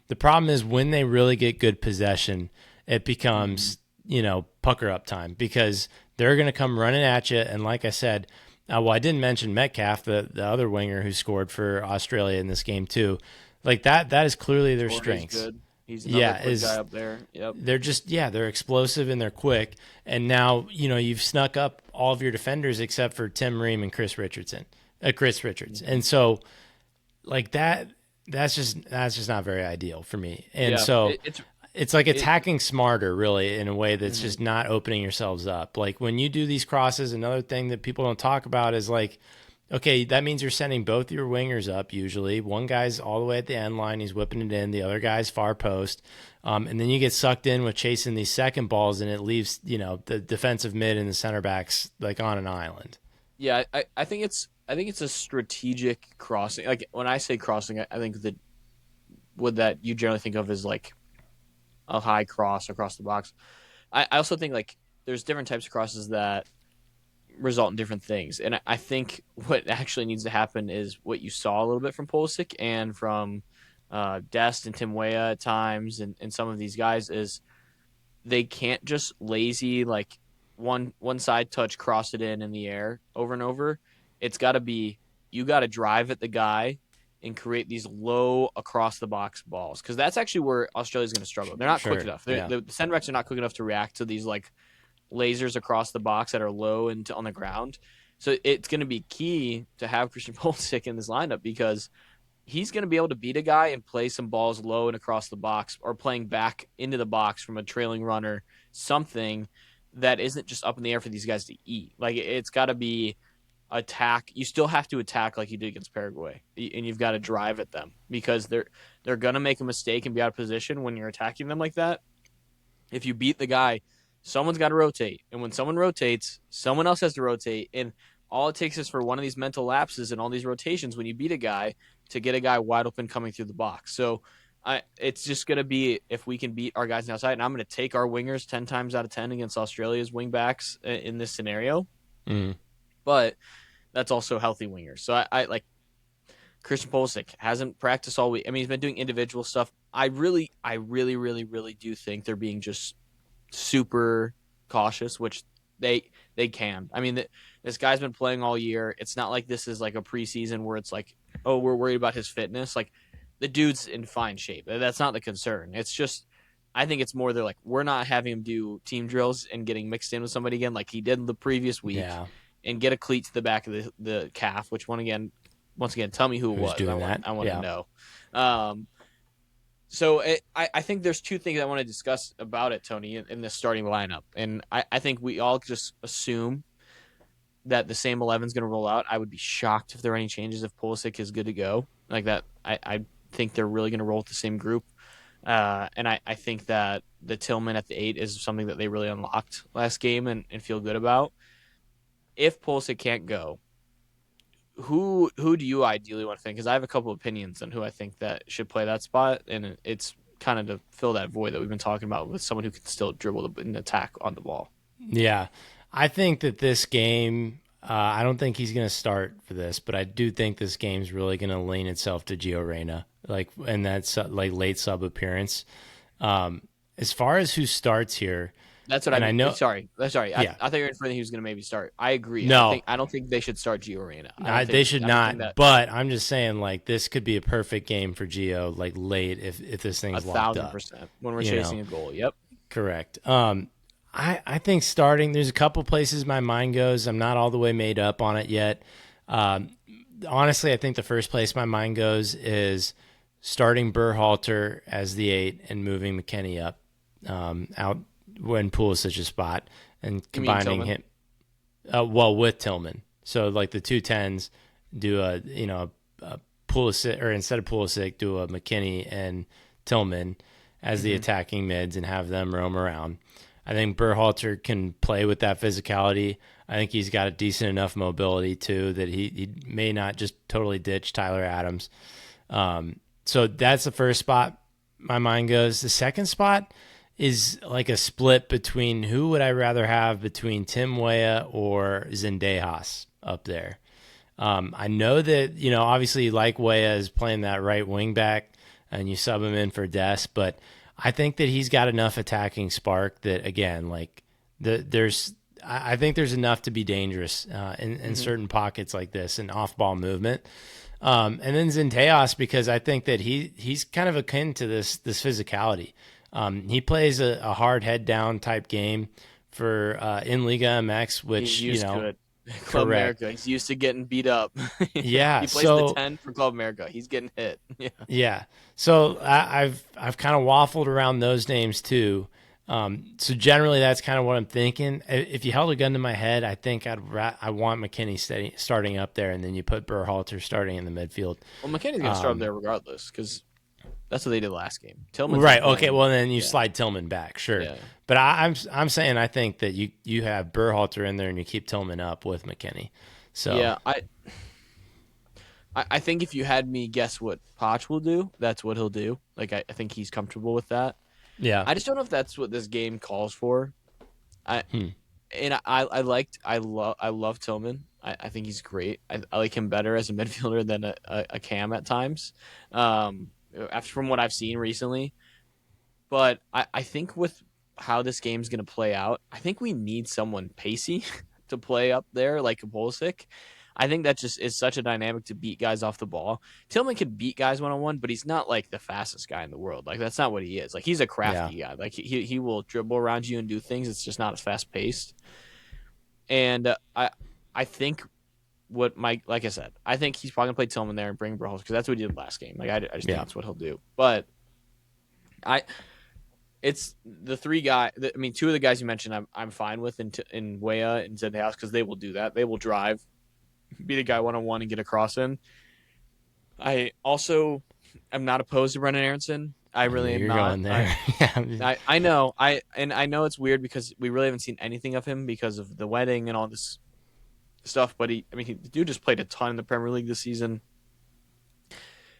The problem is when they really get good possession, it Hmm. becomes, pucker up time because they're going to come running at you. And like I said, well, I didn't mention Metcalf, the other winger who scored for Australia in this game too. Like that is clearly their Torre's strengths. good. He's another Yeah, quick guy is up there. Yep. they're just they're explosive and they're quick. And now you've snuck up all of your defenders except for Tim Ream and Chris Richards, Hmm. and so like that's just not very ideal for me. And Yeah. so it's like It. attacking smarter, really, in a way that's Mhm. just not opening yourselves up. Like when you do these crosses, another thing that people don't talk about is like, okay, that means you're sending both your wingers up usually. One guy's all the way at the end line, he's whipping it in, the other guy's far post. And then you get sucked in with chasing these second balls, and it leaves, the defensive mid and the center backs like on an island. Yeah. I think it's a strategic crossing. Like when I say crossing, I think that what that you generally think of as like a high cross across the box. I also think like there's different types of crosses that result in different things. And I think what actually needs to happen is what you saw a little bit from Pulisic and from Dest and Tim Weah at times, and some of these guys is they can't just lazy like one side touch cross it in the air over and over. It's got to be you got to drive at the guy and create these low across the box balls because that's actually where Australia's going to struggle. They're not quick Sure. enough. Yeah. The center backs are not quick enough to react to these like lasers across the box that are low and on the ground. So it's going to be key to have Christian Pulisic in this lineup because he's going to be able to beat a guy and play some balls low and across the box or playing back into the box from a trailing runner, something that isn't just up in the air for these guys to eat. Like it's got to be attack. You still have to attack like you did against Paraguay, and you've got to drive at them because they're going to make a mistake and be out of position when you're attacking them like that. If you beat the guy, someone's got to rotate. And when someone rotates, someone else has to rotate. And all it takes is for one of these mental lapses and all these rotations when you beat a guy to get a guy wide open coming through the box. So it's just going to be if we can beat our guys outside. And I'm going to take our wingers 10 times out of 10 against Australia's wingbacks in this scenario. Mm. But that's also healthy wingers. So I like Christian Pulisic hasn't practiced all week. I mean, he's been doing individual stuff. I really do think they're being just super cautious, which they can. I mean, this guy's been playing all year. It's not like this is like a preseason where it's like, oh, we're worried about his fitness. Like the dude's in fine shape. That's not the concern. It's just I think it's more they're like we're not having him do team drills and getting mixed in with somebody again like he did the previous week Yeah. and get a cleat to the back of the calf, which once again, tell me who it Who's was. doing that? I want to Yeah. know. Um, I think there's two things I want to discuss about it, Tony, in this starting lineup. And I think we all just assume that the same 11 is going to roll out. I would be shocked if there are any changes if Pulisic is good to go. Like that, I think they're really going to roll with the same group. And I think that the Tillman at the 8 is something that they really unlocked last game and feel good about. If Pulisic can't go, who do you ideally want to think? Because I have a couple opinions on who I think that should play that spot, and it's kind of to fill that void that we've been talking about with someone who can still dribble and attack on the ball. Yeah. I think that this game, I don't think he's going to start for this, but I do think this game's really going to lean itself to Gio Reyna, like, and that's like late sub appearance. As far as who starts here, That's what I and I mean. know, Sorry. I yeah, thought you were inferring he was going to maybe start. I agree. no, I don't think they should start Gio Reyna. they should I don't think not. that But I'm just saying, like, this could be a perfect game for Gio, like late if this a thing's locked thousand up. percent when we're You know, chasing a goal. Yep. correct. I think starting. There's a couple places my mind goes. I'm not all the way made up on it yet. Um, Honestly, I think the first place my mind goes is starting Berhalter as the 8 and moving McKennie up out when Pulisic's spot and You mean combining Tillman? him well with Tillman. So like the two tens do a Pulisic, or instead of Pulisic do a McKennie and Tillman as the Mm-hmm. attacking mids and have them roam around. I think Berhalter can play with that physicality. I think he's got a decent enough mobility too that he may not just totally ditch Tyler Adams. So that's the first spot my mind goes. The second spot is like a split between who would I rather have between Tim Weah or Zendejas up there. I know that, obviously like Weah is playing that right wing back and you sub him in for Des, but I think that he's got enough attacking spark that, again, like there's, I think there's enough to be dangerous in Hmm. certain pockets like this and off ball movement. And then Zenteos, because I think that he's kind of akin to this physicality. He plays a hard head down type game for in Liga MX, He's which used to it. Club correct. America. He's used to getting beat up. Yeah. He plays the So 10 for Club America. He's getting hit. Yeah. yeah. So I've kind of waffled around those names too. So generally, that's kind of what I'm thinking. If you held a gun to my head, I think I want McKinney starting up there, and then you put Berhalter starting in the midfield. Well, McKinney's going to start up there regardless because that's what they did last game. Tillman's Right. not Okay. playing. Well, then you Yeah. slide Tillman back, sure. Yeah. But I'm saying I think that you have Berhalter in there and you keep Tillman up with McKinney. So Yeah. I think if you had me guess what Poch will do, that's what he'll do. Like, I think he's comfortable with that. yeah. I just don't know if that's what this game calls for. I Hmm. and I love Tillman. I think he's great. I like him better as a midfielder than a Cam at times. After from what I've seen recently, but I think with how this game's gonna play out, I think we need someone pacey to play up there like a Pulisic. I think that just is such a dynamic to beat guys off the ball. Tillman can beat guys 1-on-1, but he's not like the fastest guy in the world. Like that's not what he is. Like he's a Yeah. crafty guy. Like he will dribble around you and do things. It's just not as fast paced. And I think what Mike, like I said, I think he's probably gonna play Tillman there and bring Bros because that's what he did last game. Like I just think Yeah. that's what he'll do. But I it's the three guy. I mean, two of the guys you mentioned, I'm fine with in Weah and Zed House because they will do that. They will drive, beat a guy 1-on-1 and get a cross in. I also am not opposed to Brendan Aronson. I I knew really am you were not. going I, there. Yeah. I I know I know it's weird because we really haven't seen anything of him because of the wedding and all this stuff. But the dude just played a ton in the Premier League this season,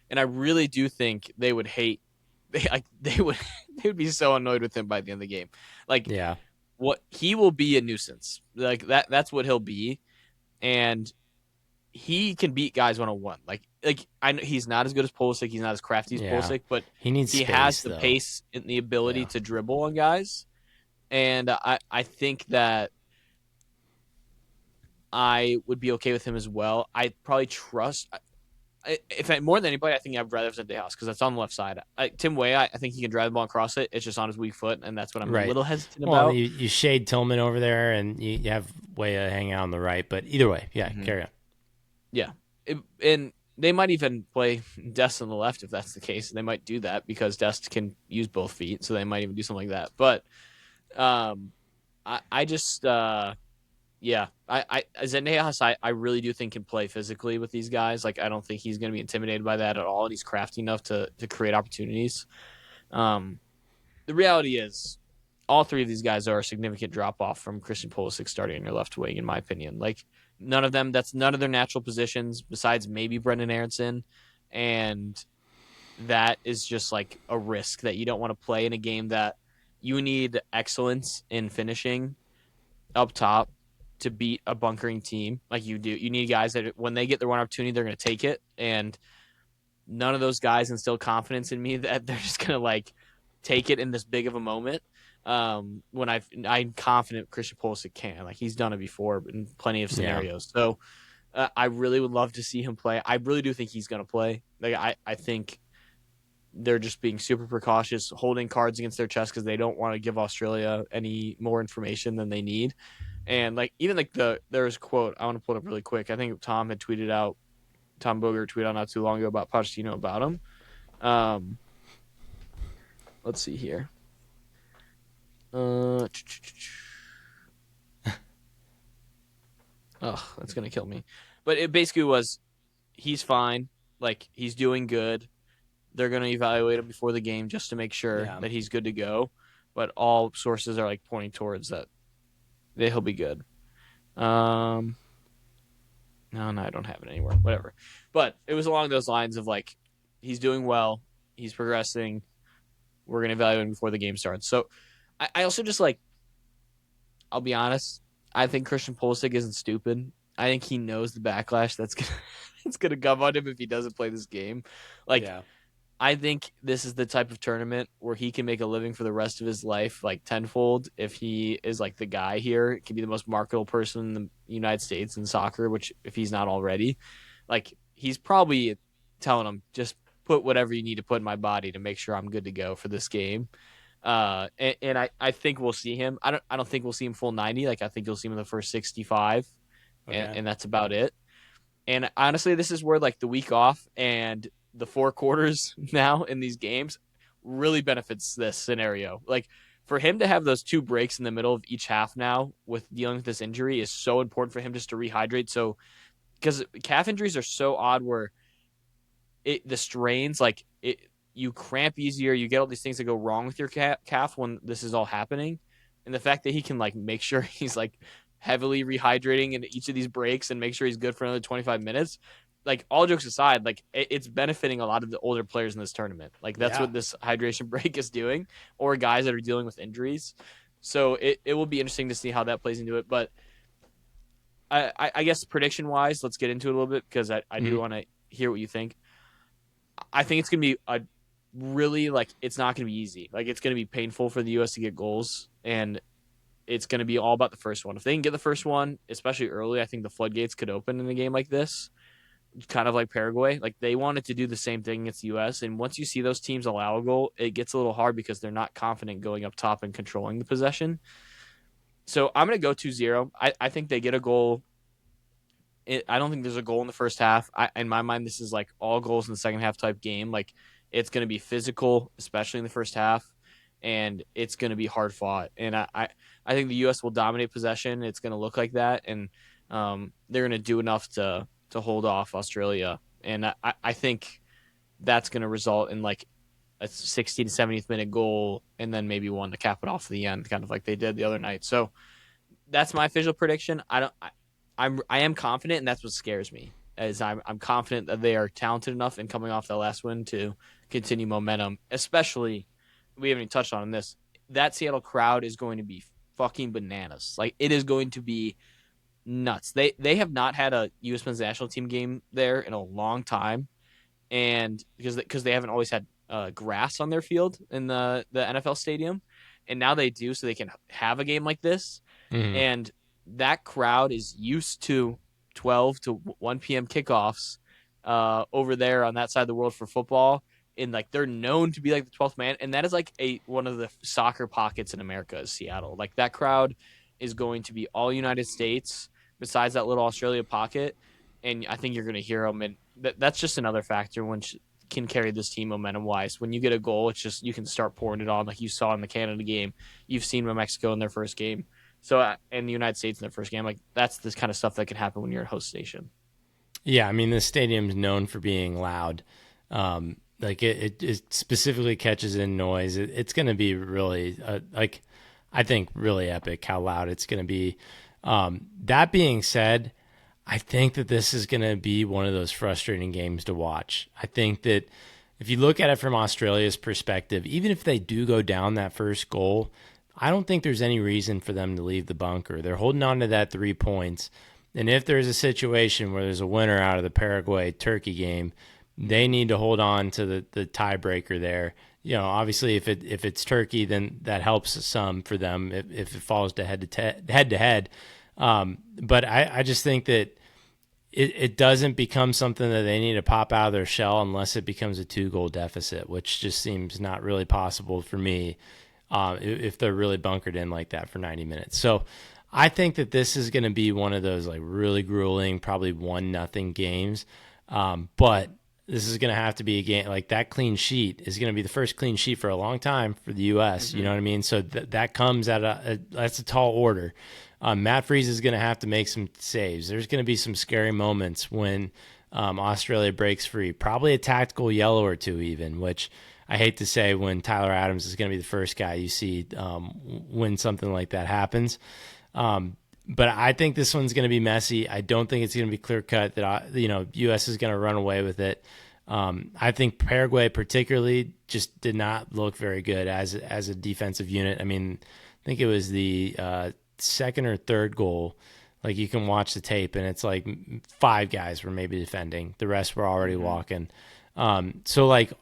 and I really do think they would hate. They would they would be so annoyed with him by the end of the game. Like Yeah. what he will be a nuisance. Like that's what he'll be, and he can beat guys 1-on-1. Like I know he's not as good as Pulisic, he's not as crafty as Yeah. Pulisic, but He needs he has space the though. pace and the ability Yeah. to dribble on guys. And I think that I would be okay with him as well. I probably trust if I, more than anybody, I think I'd rather have House because that's on the left side. Tim Way, I think he can drive the ball and cross it. It's just on his weak foot, and that's what I'm a Right. little hesitant Well, about. you shade Tillman over there, and you have Weah hanging out on the right. But either way, yeah, Hmm. carry on. Yeah, and they might even play Dest on the left if that's the case. They might do that because Dest can use both feet, so they might even do something like that. But um, I just yeah, I Zendejas, I really do think can play physically with these guys. Like I don't think he's going to be intimidated by that at all, and he's crafty enough to create opportunities. Um, the reality is, all three of these guys are a significant drop off from Christian Pulisic starting on your left wing, in my opinion. Like none of them, that's none of their natural positions besides maybe Brendan Aronson, and that is just like a risk that you don't want to play in a game that you need excellence in finishing up top to beat a bunkering team like you do. You need guys that when they get their one opportunity, they're going to take it. And none of those guys instill confidence in me that they're just going to like take it in this big of a moment. When I'm confident Christian Pulisic can. Like he's done it before in plenty of Yeah. scenarios. So I really would love to see him play. I really do think he's going to play. Like I think they're just being super precautious, holding cards against their chest because they don't want to give Australia any more information than they need. And like even like there's a quote I want to pull it up really quick. I think Tom Boger tweeted out not too long ago about Pochettino about him. Um, let's see here. Uh, oh, that's gonna kill me. But it basically was he's fine, like he's doing good. They're gonna evaluate him before the game just to make sure Yeah. that he's good to go. But all sources are like pointing towards that he'll be good. Um, no, I don't have it anywhere. Whatever. But it was along those lines of like he's doing well, he's progressing. We're gonna evaluate him before the game starts. So I also just like, I'll be honest. I think Christian Pulisic isn't stupid. I think he knows the backlash that's gonna it's gonna come on him if he doesn't play this game. Like, Yeah. I think this is the type of tournament where he can make a living for the rest of his life, like tenfold, if he is like the guy here. It can be the most marketable person in the United States in soccer, which if he's not already, like he's probably telling him just put whatever you need to put in my body to make sure I'm good to go for this game. And I think we'll see him. I don't think we'll see him full 90. Like I think you'll see him in the first 65, Okay. and that's about it. And honestly, this is where like the week off and the four quarters now in these games really benefits this scenario. Like for him to have those two breaks in the middle of each half now with dealing with this injury is so important for him just to rehydrate. So because calf injuries are so odd where the strains like it you cramp easier, you get all these things that go wrong with your calf when this is all happening, and the fact that he can like make sure he's like heavily rehydrating in each of these breaks and make sure he's good for another 25 minutes, like all jokes aside, like it's benefiting a lot of the older players in this tournament. Like that's Yeah. what this hydration break is doing, or guys that are dealing with injuries. So it will be interesting to see how that plays into it. But I guess prediction wise, let's get into it a little bit because I do Mhm. want to hear what you think. I think it's gonna be a really like it's not gonna be easy. Like it's gonna be painful for the U.S. to get goals, and it's gonna be all about the first one. If they can get the first one, especially early, I think the floodgates could open in a game like this, kind of like Paraguay. Like they wanted to do the same thing against the U.S. And once you see those teams allow a goal, it gets a little hard because they're not confident going up top and controlling the possession. So I'm gonna go 2-0. I think they get a goal. I don't think there's a goal in the first half. In my mind, this is like all goals in the second half type game. Like it's going to be physical, especially in the first half, and it's going to be hard fought. And I think the U.S. will dominate possession. It's going to look like that, and they're going to do enough to hold off Australia. And I think that's going to result in like a 60 to 70th minute goal, and then maybe one to cap it off at the end, kind of like they did the other night. So that's my official prediction. I don't. I am confident, and that's what scares me. As I'm confident that they are talented enough and coming off that last win to continue momentum. Especially, we haven't even touched on this. That Seattle crowd is going to be fucking bananas. Like it is going to be nuts. They have not had a U.S. men's national team game there in a long time, and because they haven't always had grass on their field in the NFL stadium, and now they do, so they can have a game like this, Mhm. and that crowd is used to 12 to 1 p.m. kickoffs over there on that side of the world for football. And like they're known to be like the 12th man, and that is like a one of the soccer pockets in America is Seattle. Like that crowd is going to be all United States besides that little Australia pocket, and I think you're going to hear them, and that's just another factor which can carry this team momentum wise. When you get a goal, it's just you can start pouring it on like you saw in the Canada game. You've seen Mexico in their first game. So in the United States in their first game, like that's this kind of stuff that can happen when you're a host station. Yeah, I mean, this stadium's known for being loud. Like it specifically catches in noise. It's going to be really, like, I think really epic how loud it's going to be. That being said, I think that this is going to be one of those frustrating games to watch. I think that if you look at it from Australia's perspective, even if they do go down that first goal, I don't think there's any reason for them to leave the bunker. They're holding on to that 3 points. And if there's a situation where there's a winner out of the Paraguay Turkey game, they need to hold on to the tiebreaker there. You know, obviously, if it's Turkey, then that helps some for them if it falls to head to head. But I just think that it doesn't become something that they need to pop out of their shell unless it becomes a 2 goal deficit, which just seems not really possible for me if they're really bunkered in like that for 90 minutes. So I think that this is going to be one of those like really grueling, probably 1-0 games. But this is going to have to be a game like that. Clean sheet is going to be the first clean sheet for a long time for the U.S. You Mm-hmm. know what I mean? So that comes at that's a tall order. Matt Freese is going to have to make some saves. There's going to be some scary moments when Australia breaks free. Probably a tactical yellow or two, even, which I hate to say when Tyler Adams is going to be the first guy you see when something like that happens. But I think this one's going to be messy. I don't think it's going to be clear cut that U.S. is going to run away with it. I think Paraguay particularly just did not look very good as a defensive unit. I mean, I think it was the second or third goal. Like you can watch the tape, and it's like five guys were maybe defending. The rest were already Mm-hmm. walking. So like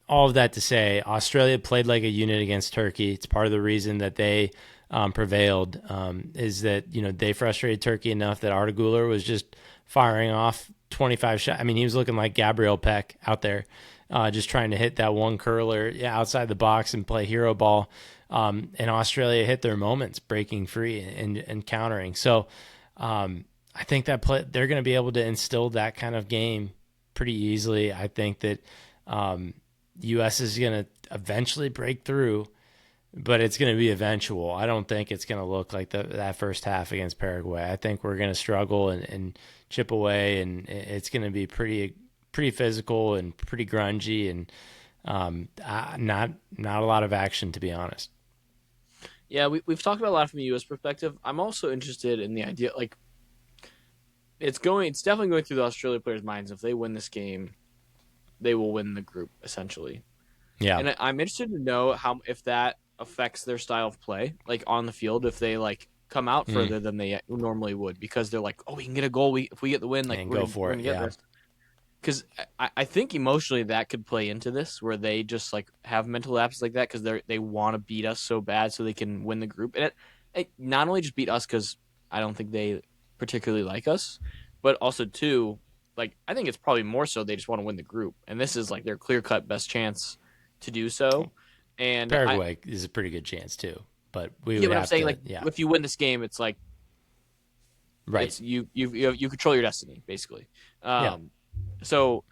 all of that to say, Australia played like a unit against Turkey. It's part of the reason that they prevailed. Is that they frustrated Turkey enough that Arda Güler was just firing off 25 shots. I mean, he was looking like Gabriel Peck out there, just trying to hit that one curler outside the box and play hero ball. And Australia hit their moments breaking free and countering. So I think that they're going to be able to instill that kind of game pretty easily. I think that U.S. is going to eventually break through, but it's going to be eventual. I don't think it's going to look like that first half against Paraguay. I think we're going to struggle and chip away, and it's going to be pretty physical and pretty grungy, and not a lot of action, to be honest. Yeah, we've talked about a lot from a U.S. perspective. I'm also interested in the idea, like it's definitely going through the Australia players' minds. If they win this game, they will win the group essentially. Yeah. And I'm interested to know how if that affects their style of play, like on the field, if they like come out Mm. further than they normally would because they're like, oh, we can get a goal. If we get the win, like And we're go gonna, we're for gonna it. get Yeah. this. Because I think emotionally that could play into this, where they just like have mental lapses like that because they want to beat us so bad so they can win the group, and it not only just beat us because I don't think they particularly like us, but also too, like I think it's probably more so they just want to win the group, and this is like their clear cut best chance to do so, and I Paraguay is a pretty good chance too, but we yeah, would but I'm have saying to, like yeah, if you win this game, it's like right, it's you control your destiny basically. yeah. Um, so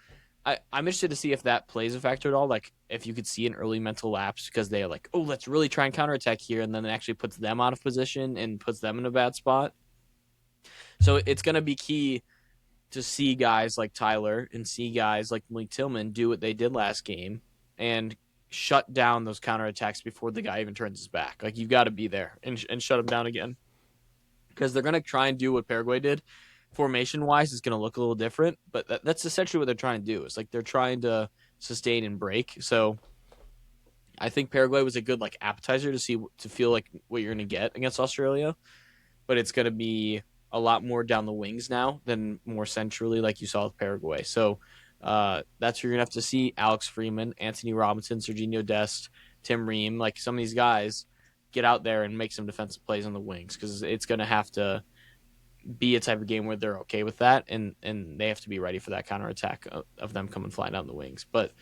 I'm interested to see if that plays a factor at all. Like if you could see an early mental lapse because they're like, oh, let's really try and counterattack here, and then it actually puts them out of position and puts them in a bad spot. So it's going to be key to see guys like Tyler and see guys like Malik Tillman do what they did last game and shut down those counterattacks before the guy even turns his back. Like you've got to be there and shut him down again because they're going to try and do what Paraguay did. Formation wise, is going to look a little different, but that's essentially what they're trying to do. It's like they're trying to sustain and break. So I think Paraguay was a good like appetizer to feel like what you're going to get against Australia, but it's going to be a lot more down the wings now than more centrally, like you saw with Paraguay. So that's where you're going to have to see Alex Freeman, Anthony Robinson, Serginho Dest, Tim Ream, like some of these guys get out there and make some defensive plays on the wings because it's going to have to be a type of game where they're okay with that and they have to be ready for that counterattack of them coming flying down the wings. But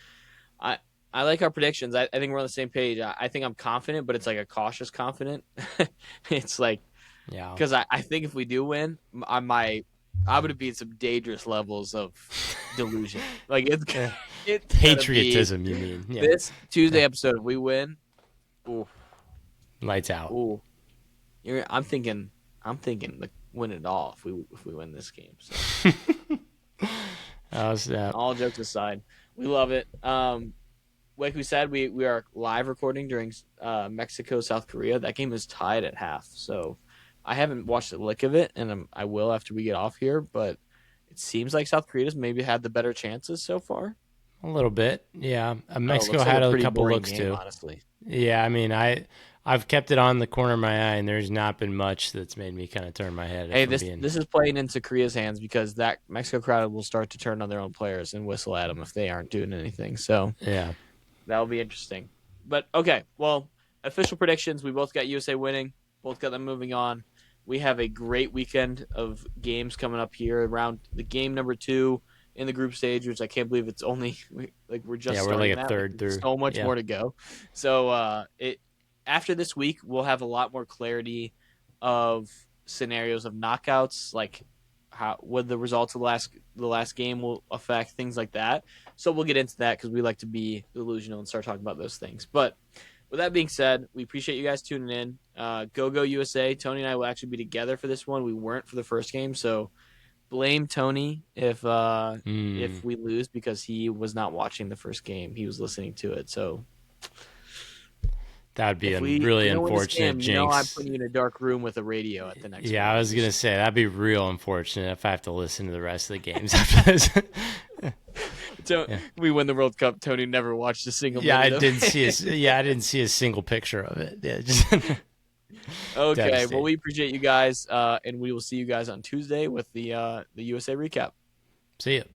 I I like our predictions. I think we're on the same page. I think I'm confident, but it's like a cautious confident. It's like Yeah. because I think if we do win, I'm gonna be in some dangerous levels of delusion. Like Eh, it's gonna be Patriotism, you mean? Yeah. this Tuesday Yeah. episode. If we win, ooh, Lights out. ooh, I'm thinking like win it all if we win this game. So How's that? all jokes aside, we love it. Like we said, we are live recording during Mexico South Korea. That game is tied at half, so I haven't watched a lick of it, and I will after we get off here. But it seems like South Korea's maybe had the better chances so far. A little bit. Yeah. Oh, it Mexico looks like had a a pretty couple boring looks game, too. honestly. Yeah, I mean, I've kept it on the corner of my eye, and there's not been much that's made me kind of turn my head. Hey, If I'm this being, this is playing into Korea's hands because that Mexico crowd will start to turn on their own players and whistle at them if they aren't doing anything. So yeah, that'll be interesting. But okay, well, official predictions. We both got USA winning. Both got them moving on. We have a great weekend of games coming up here around the game number 2 in the group stage, which I can't believe it's only we're just yeah, we're like starting a that. Like, third there's through. so much Yeah, more to go. So it after this week, we'll have a lot more clarity of scenarios of knockouts, like how what the results of the last game will affect things like that. So we'll get into that because we like to be delusional and start talking about those things. But with that being said, we appreciate you guys tuning in. Go USA! Tony and I will actually be together for this one. We weren't for the first game, so blame Tony if we lose because he was not watching the first game. He was listening to it. So that would be if a we really don't win this unfortunate game, I'm jinx. putting you in a dark room with a radio at the next Yeah, one. I was gonna say that'd be real unfortunate if I have to listen to the rest of the games after this. Yeah. We win the World Cup. Tony never watched a single Yeah, I minute of didn't see a, it. yeah, I didn't see a single picture of it. Yeah, just Okay, well, devastating. we appreciate you guys, and we will see you guys on Tuesday with the USA recap. See ya.